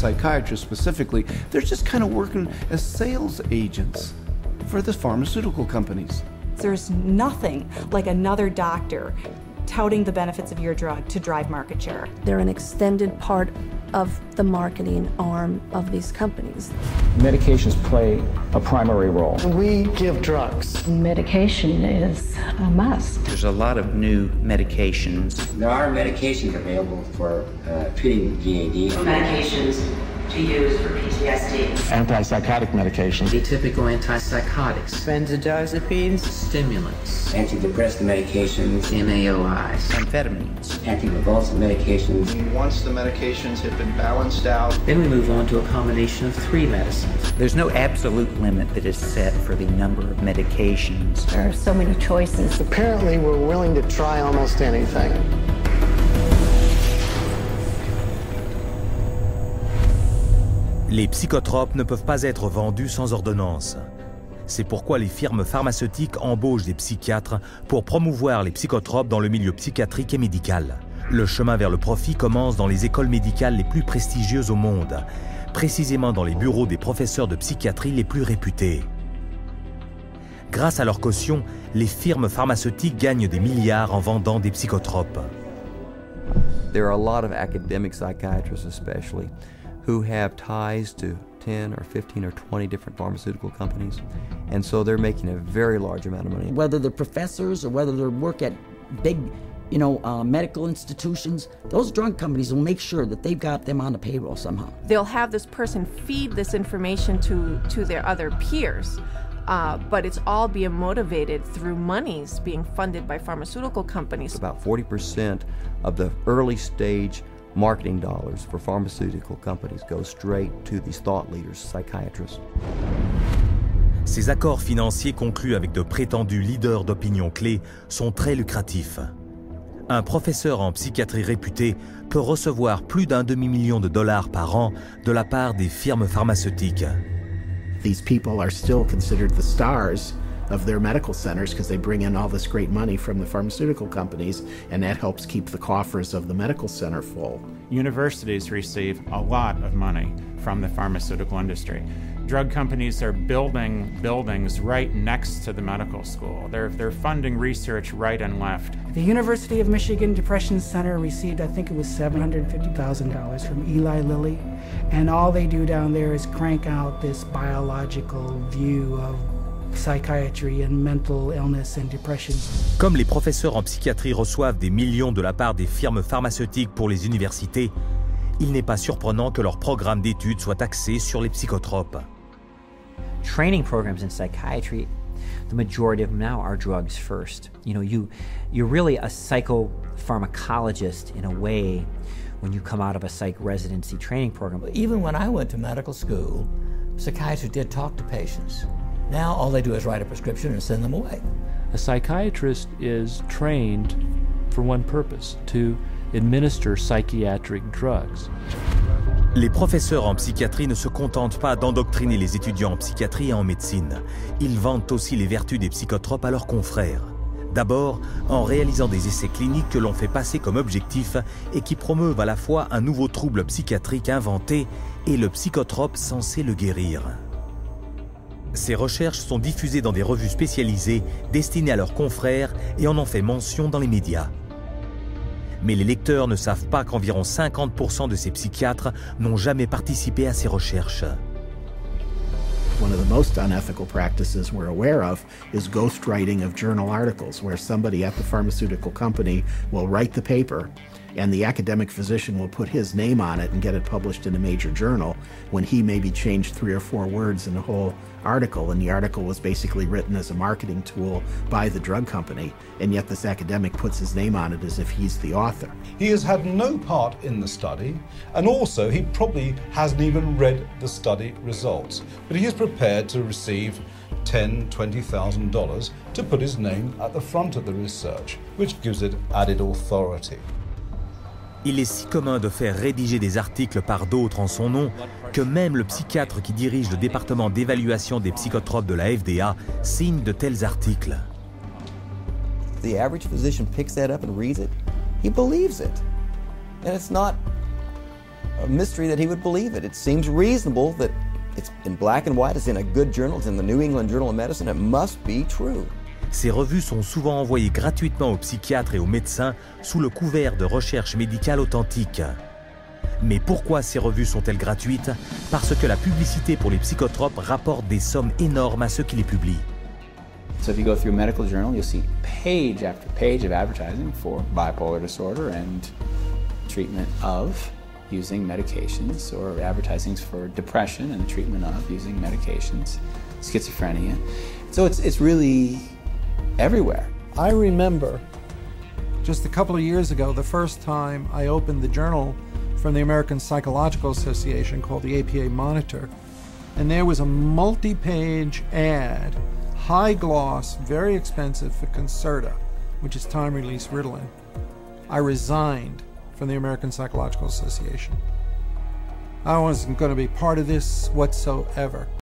psychiatrists specifically, they're just kind of working as sales agents for the pharmaceutical companies. There's nothing like another doctor touting the benefits of your drug to drive market share. They're an extended part of the marketing arm of these companies. Medications play a primary role. We give drugs. Medication is a must. There's a lot of new medications. There are medications available for treating GAD. Medications to use for PTSD. Antipsychotic medications. Atypical antipsychotics. Benzodiazepines. Stimulants. Antidepressant medications. MAOIs. Amphetamines. Anticonvulsant medications. Once the medications have been balanced out, then we move on to a combination of 3 medicines. There's no absolute limit that is set for the number of medications. There are so many choices. Apparently, we're willing to try almost anything. Les psychotropes ne peuvent pas être vendus sans ordonnance. C'est pourquoi les firmes pharmaceutiques embauchent des psychiatres pour promouvoir les psychotropes dans le milieu psychiatrique et médical. Le chemin vers le profit commence dans les écoles médicales les plus prestigieuses au monde, précisément dans les bureaux des professeurs de psychiatrie les plus réputés. Grâce à leur caution, les firmes pharmaceutiques gagnent des milliards en vendant des psychotropes. There are a lot of academic psychiatrists especially who have ties to 10 or 15 or 20 different pharmaceutical companies, and so they're making a very large amount of money. Whether they're professors or whether they work at big, medical institutions, those drug companies will make sure that they've got them on the payroll somehow. They'll have this person feed this information to their other peers, but it's all being motivated through monies being funded by pharmaceutical companies. About 40% of the early stage marketing dollars for pharmaceutical companies go straight to these thought leaders, psychiatrists. Ces accords financiers conclus avec de prétendus leaders d'opinion clés sont très lucratifs. Un professeur en psychiatrie réputé peut recevoir plus d'1 demi-million de dollars par an de la part des firmes pharmaceutiques. These people are still considered the stars of their medical centers because they bring in all this great money from the pharmaceutical companies, and that helps keep the coffers of the medical center full. Universities receive a lot of money from the pharmaceutical industry. Drug companies are building buildings right next to the medical school. They're funding research right and left. The University of Michigan Depression Center received, I think it was $750,000 from Eli Lilly, and all they do down there is crank out this biological view of psychiatry and mental illness and depression. Comme les professeurs en psychiatrie reçoivent des millions de la part des firmes pharmaceutiques pour les universités, il n'est pas surprenant que leur programme d'études soit axé sur les psychotropes. Training programs in psychiatry, the majority of them now are drugs first. You're really a psychopharmacologist in a way when you come out of a psych residency training program. Even when I went to medical school, psychiatrists did talk to patients. Now all they do is write a prescription and send them away. A psychiatrist is trained for one purpose, to administer psychiatric drugs. Les professeurs en psychiatrie ne se contentent pas d'endoctriner les étudiants en psychiatrie et en médecine. Ils vantent aussi les vertus des psychotropes à leurs confrères. D'abord, en réalisant des essais cliniques que l'on fait passer comme objectifs et qui promeuvent à la fois un nouveau trouble psychiatrique inventé et le psychotrope censé le guérir. Ces recherches sont diffusées dans des revues spécialisées destinées à leurs confrères et on en fait mention dans les médias. Mais les lecteurs ne savent pas qu'environ 50% de ces psychiatres n'ont jamais participé à ces recherches. One of the most unethical practices we're aware of is ghostwriting of journal articles, where somebody at the pharmaceutical company will write the paper and the academic physician will put his name on it and get it published in a major journal when he maybe changed 3 or 4 words in the whole article, and the article was basically written as a marketing tool by the drug company, and yet this academic puts his name on it as if he's the author. He has had no part in the study, and also he probably hasn't even read the study results, but he is prepared to receive $10,000, $20,000 to put his name at the front of the research, which gives it added authority. Il est si commun de faire rédiger des articles par d'autres en son nom que même le psychiatre qui dirige le département d'évaluation des psychotropes de la FDA signe de tels articles. The average physician picks that up and reads it. He believes it. And it's not a mystery that he would believe it. It seems reasonable that it's in black and white, it's in a good journal, it's in the New England Journal of Medicine, it must be true. Ces revues sont souvent envoyées gratuitement aux psychiatres et aux médecins sous le couvert de recherche médicale authentique. Mais pourquoi ces revues sont-elles gratuites? Parce que la publicité pour les psychotropes rapporte des sommes énormes à ceux qui les publient. So if you go through a medical journal, you'll see page after page of advertising for bipolar disorder and treatment of using medications, or advertisings for depression and the treatment of using medications, schizophrenia. So it's really everywhere. I remember just a couple of years ago, the first time I opened the journal from the American Psychological Association called the APA Monitor, and there was a multi-page ad, high gloss, very expensive, for Concerta, which is time-release Ritalin. I resigned from the American Psychological Association. I wasn't going to be part of this whatsoever.